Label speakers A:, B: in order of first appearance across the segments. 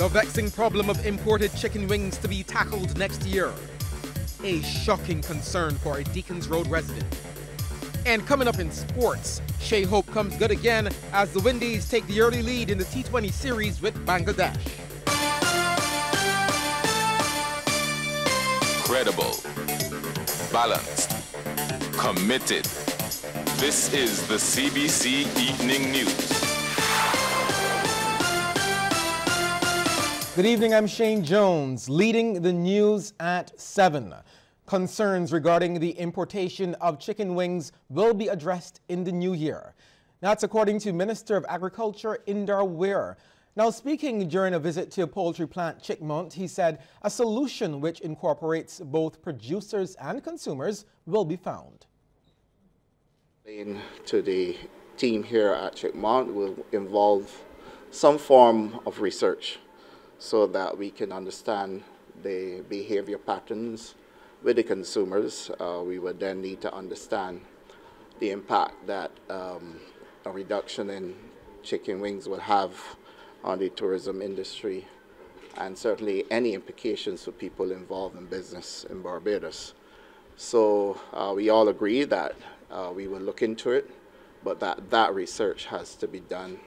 A: The vexing problem of imported chicken wings to be tackled next year. A shocking concern for a Deacons Road resident. And coming up in sports, Shea Hope comes good again as the Windies take the early lead in the T20 series with Bangladesh.
B: Credible, balanced, committed. This is the CBC Evening News.
A: Good evening, I'm Shane Jones, leading the news at 7. Concerns regarding the importation of chicken wings will be addressed in the new year. That's according to Minister of Agriculture Indar Weir. Now, speaking during a visit to a poultry plant, Chickmont, he said a solution which incorporates both producers and consumers will be found.
C: To the team here at Chickmont will involve some form of research so that we can understand the behavior patterns with the consumers. We would then need to understand the impact that a reduction in chicken wings would have on the tourism industry, and certainly any implications for people involved in business in Barbados. So we all agree that we will look into it, but that research has to be done.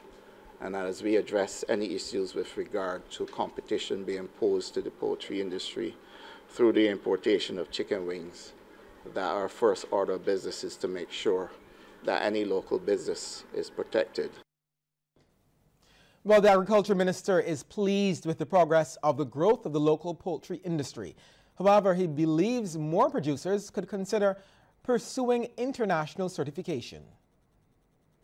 C: And as we address any issues with regard to competition being posed to the poultry industry through the importation of chicken wings, that our first order of business is to make sure that any local business is protected.
A: Well, the Agriculture Minister is pleased with the progress of the growth of the local poultry industry. However, he believes more producers could consider pursuing international certification.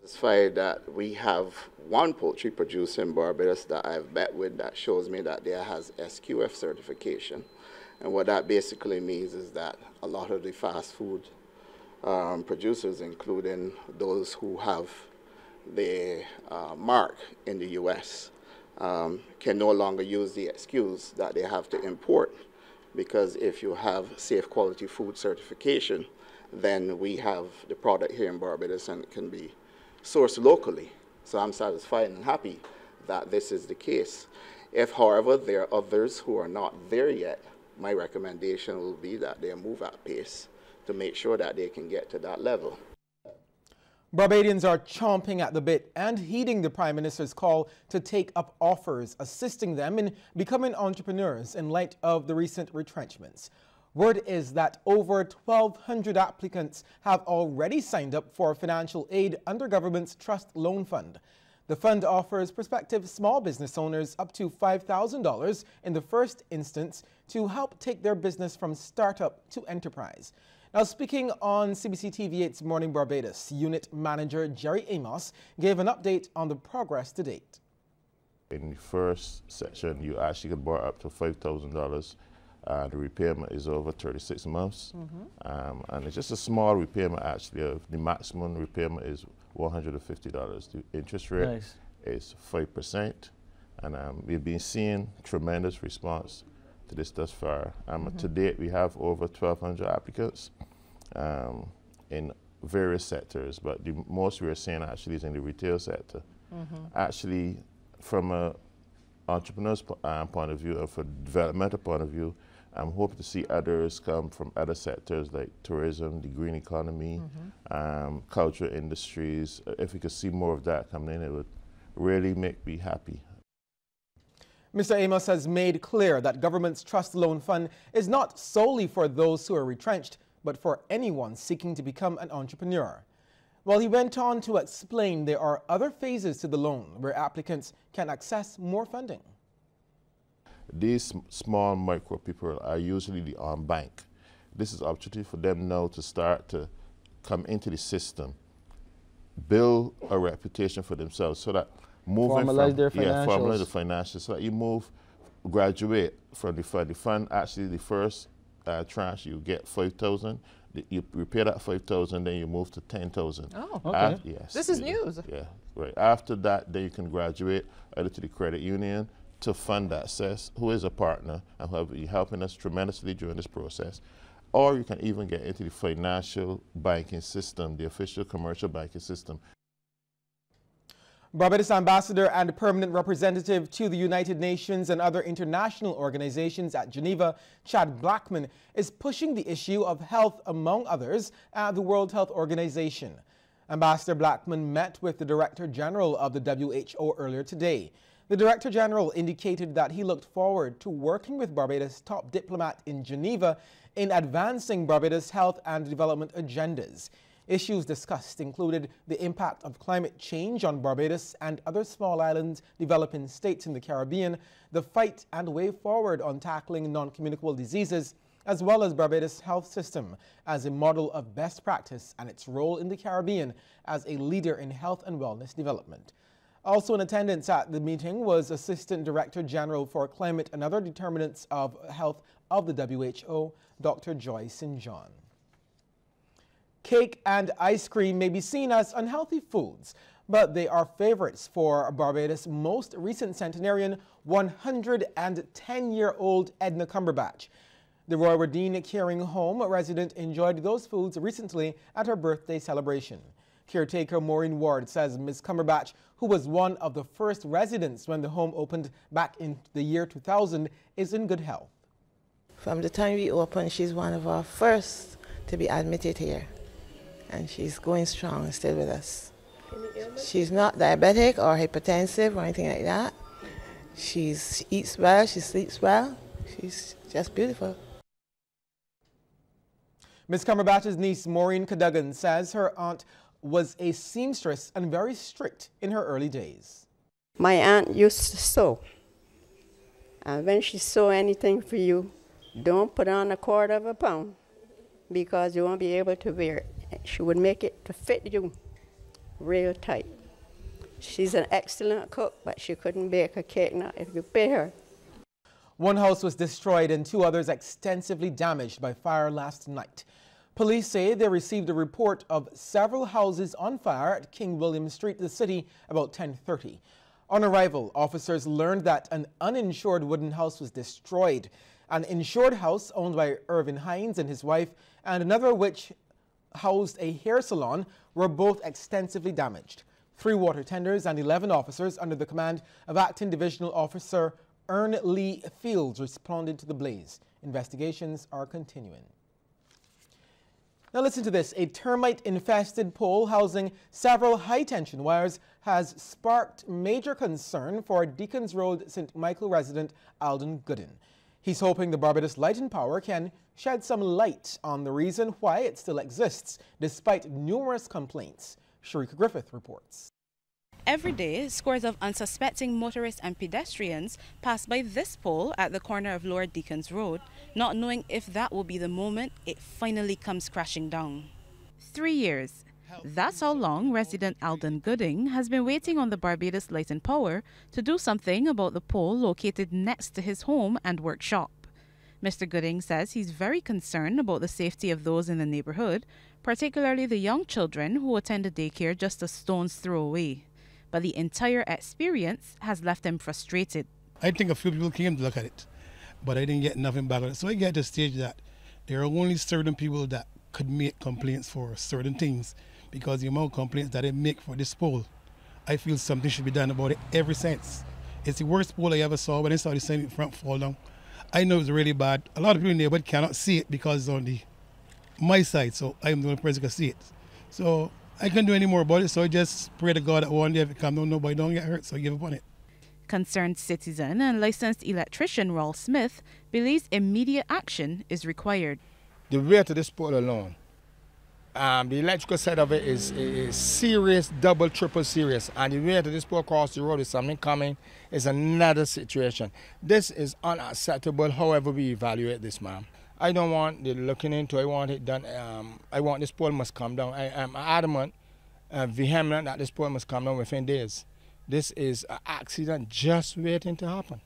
C: Satisfied that we have one poultry producer in Barbados that I've met with that shows me that there has SQF certification. And what that basically means is that a lot of the fast food producers, including those who have the mark in the US, can no longer use the excuse that they have to import, because if you have safe quality food certification, then we have the product here in Barbados and it can be sourced locally. So I'm satisfied and happy that this is the case. If, however, there are others who are not there yet, my recommendation will be that they move at pace to make sure that they can get to that level.
A: Barbadians are chomping at the bit and heeding the Prime Minister's call to take up offers, assisting them in becoming entrepreneurs in light of the recent retrenchments. Word is that over 1,200 applicants have already signed up for financial aid under government's Trust Loan Fund. The fund offers prospective small business owners up to $5,000 in the first instance to help take their business from startup to enterprise. Now, speaking on CBC TV8's Morning Barbados, Unit Manager Jerry Amos gave an update on the progress to date.
D: In the first section, you actually can borrow up to $5,000. The repayment is over 36 months. And it's just a small repayment, actually. The maximum repayment is $150. The interest rate is 5%. And we've been seeing tremendous response to this thus far. To date, we have over 1,200 applicants in various sectors, but the most we're seeing actually is in the retail sector. Actually, from an entrepreneur's point of view, or from a developmental point of view, I'm hoping to see others come from other sectors like tourism, the green economy, cultural industries. If we could see more of that coming in, it would really make me happy.
A: Mr. Amos has made clear that government's Trust Loan Fund is not solely for those who are retrenched, but for anyone seeking to become an entrepreneur. Well, he went on to explain there are other phases to the loan where applicants can access more funding.
D: These small micro people are usually the unbanked. This is an opportunity for them now to start to come into the system, build a reputation for themselves, so that moving
E: formalize their financials.
D: Formalize the financials, so that you graduate from the fund. The fund, actually, the first tranche, you get $5,000. You repay that $5,000, then you move to $10,000.
E: Oh, okay.
D: Yes.
E: This is news.
D: Yeah, right. After that, then you can graduate either to the credit union, to Fund Access, who is a partner and who have been helping us tremendously during this process. Or you can even get into the financial banking system, the official commercial banking system.
A: Barbados Ambassador and Permanent Representative to the United Nations and other international organizations at Geneva, Chad Blackman, is pushing the issue of health, among others, at the World Health Organization. Ambassador Blackman met with the Director General of the WHO earlier today. The Director General indicated that he looked forward to working with Barbados' top diplomat in Geneva in advancing Barbados' health and development agendas. Issues discussed included the impact of climate change on Barbados and other small island developing states in the Caribbean, the fight and way forward on tackling non-communicable diseases, as well as Barbados' health system as a model of best practice and its role in the Caribbean as a leader in health and wellness development. Also in attendance at the meeting was Assistant Director General for Climate and Other Determinants of Health of the WHO, Dr. Joy St. John. Cake and ice cream may be seen as unhealthy foods, but they are favorites for Barbados' most recent centenarian, 110-year-old Edna Cumberbatch. The Royal Radine Caring Home resident enjoyed those foods recently at her birthday celebration. Caretaker Maureen Ward says Ms. Cumberbatch, who was one of the first residents when the home opened back in the year 2000, is in good health.
E: From the time we opened, she's one of our first to be admitted here. And she's going strong and still with us. She's not diabetic or hypertensive or anything like that. She eats well, she sleeps well. She's just beautiful.
A: Ms. Cumberbatch's niece Maureen Cadogan says her aunt was a seamstress and very strict in her early days.
F: My aunt used to sew. And when she sew anything for you, don't put on 1/4 pound because you won't be able to wear it. She would make it to fit you real tight. She's an excellent cook, but she couldn't bake a cake now if you pay her.
A: One house was destroyed and 2 others extensively damaged by fire last night. Police say they received a report of several houses on fire at King William Street, the city, about 10:30. On arrival, officers learned that an uninsured wooden house was destroyed. An insured house owned by Irvin Hines and his wife, and another which housed a hair salon, were both extensively damaged. 3 water tenders and 11 officers under the command of Acting Divisional Officer Ern Lee Fields responded to the blaze. Investigations are continuing. Now listen to this. A termite-infested pole housing several high-tension wires has sparked major concern for Deacons Road St. Michael resident Alden Gooden. He's hoping the Barbados Light and Power can shed some light on the reason why it still exists, despite numerous complaints. Sharika Griffith reports.
G: Every day, scores of unsuspecting motorists and pedestrians pass by this pole at the corner of Lower Deacons Road, not knowing if that will be the moment it finally comes crashing down. 3 years. That's how long resident Alden Gooding has been waiting on the Barbados Light and Power to do something about the pole located next to his home and workshop. Mr. Gooding says he's very concerned about the safety of those in the neighborhood, particularly the young children who attend the daycare just a stone's throw away. But the entire experience has left him frustrated.
H: I think a few people came to look at it, but I didn't get nothing back on it. So I get to the stage that there are only certain people that could make complaints for certain things, because the amount of complaints that they make for this pole, I feel something should be done about it ever since. It's the worst pole I ever saw. When I saw the semi front fall down, I know it was really bad. A lot of people in the neighborhood cannot see it because it's on my side, so I'm the only person who can see it. So I can't do any more about it, so I just pray to God that one day if it comes down, nobody don't get hurt, so I give up on it.
G: Concerned citizen and licensed electrician Raul Smith believes immediate action is required.
I: The weight of this pole alone, the electrical side of it is serious, double, triple serious. And the weight of this pole across the road is something coming, is another situation. This is unacceptable, however we evaluate this, ma'am. I don't want it looking into it, I want it done. I want this pole must come down. I am adamant, vehement that this pole must come down within days. This is an accident just waiting to happen.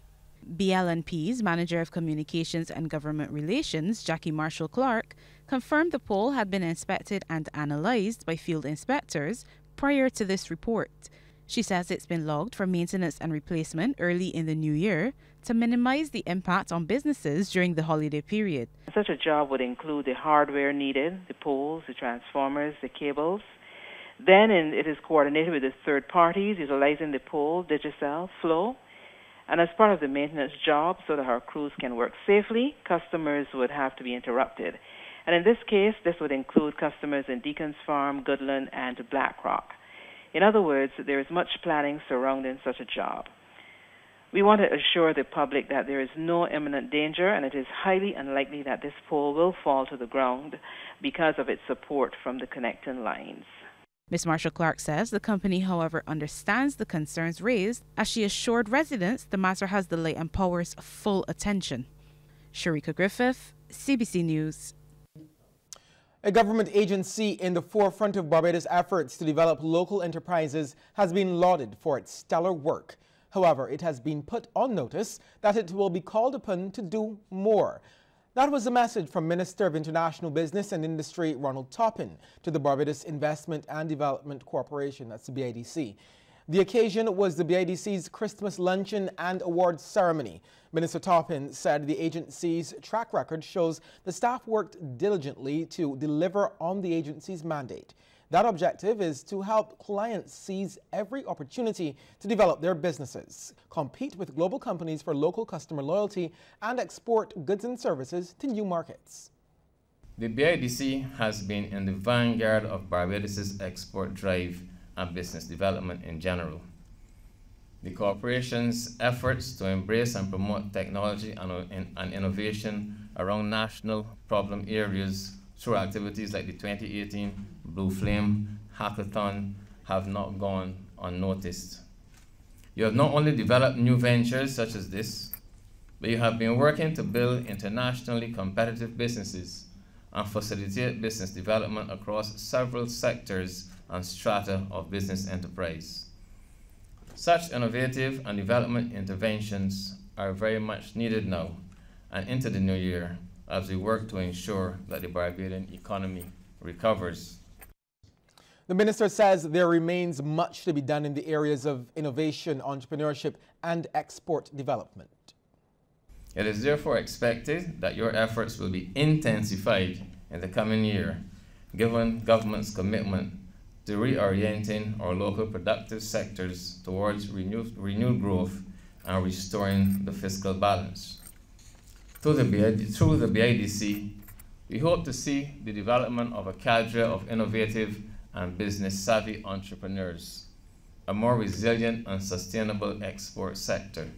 G: BLNP's Manager of Communications and Government Relations, Jackie Marshall Clark, confirmed the pole had been inspected and analysed by field inspectors prior to this report. She says it's been logged for maintenance and replacement early in the new year to minimise the impact on businesses during the holiday period.
J: Such a job would include the hardware needed, the poles, the transformers, the cables, Then it is coordinated with the third parties, utilizing the pole, Digicel, Flow. And as part of the maintenance job, so that our crews can work safely, customers would have to be interrupted. And in this case, this would include customers in Deacon's Farm, Goodland, and Blackrock. In other words, there is much planning surrounding such a job. We want to assure the public that there is no imminent danger, and it is highly unlikely that this pole will fall to the ground because of its support from the connecting lines.
G: Ms. Marshall-Clark says the company, however, understands the concerns raised, as she assured residents the matter has the Light and Power's full attention. Sharika Griffith, CBC News.
A: A government agency in the forefront of Barbados' efforts to develop local enterprises has been lauded for its stellar work. However, it has been put on notice that it will be called upon to do more. That was a message from Minister of International Business and Industry Ronald Toppin to the Barbados Investment and Development Corporation, that's the BIDC. The occasion was the BIDC's Christmas luncheon and awards ceremony. Minister Toppin said the agency's track record shows the staff worked diligently to deliver on the agency's mandate. That objective is to help clients seize every opportunity to develop their businesses, compete with global companies for local customer loyalty, and export goods and services to new markets.
K: The BIDC has been in the vanguard of Barbados' export drive and business development in general. The corporation's efforts to embrace and promote technology and innovation around national problem areas through activities like the 2018 Blue Flame Hackathon have not gone unnoticed. You have not only developed new ventures such as this, but you have been working to build internationally competitive businesses and facilitate business development across several sectors and strata of business enterprise. Such innovative and development interventions are very much needed now and into the new year as we work to ensure that the Barbadian economy recovers.
A: The minister says there remains much to be done in the areas of innovation, entrepreneurship, and export development.
K: It is therefore expected that your efforts will be intensified in the coming year, given government's commitment to reorienting our local productive sectors towards renewed growth and restoring the fiscal balance. Through the BIDC, we hope to see the development of a cadre of innovative and business-savvy entrepreneurs, a more resilient and sustainable export sector,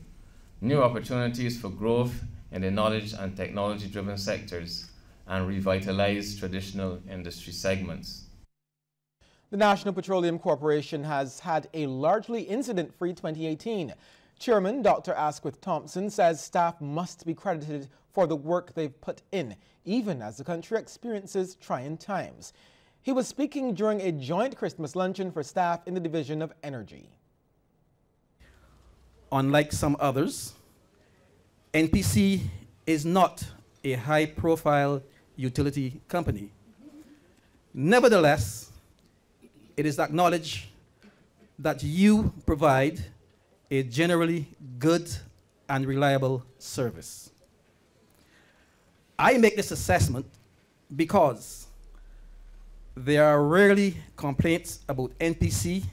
K: new opportunities for growth in the knowledge and technology-driven sectors, and revitalize traditional industry segments.
A: The National Petroleum Corporation has had a largely incident-free 2018. Chairman Dr. Asquith Thompson says staff must be credited for the work they've put in, even as the country experiences trying times. He was speaking during a joint Christmas luncheon for staff in the Division of Energy.
L: Unlike some others, NPC is not a high-profile utility company. Nevertheless, it is acknowledged that you provide a generally good and reliable service. I make this assessment because there are rarely complaints about NPC,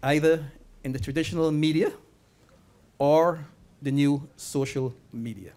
L: either in the traditional media or the new social media.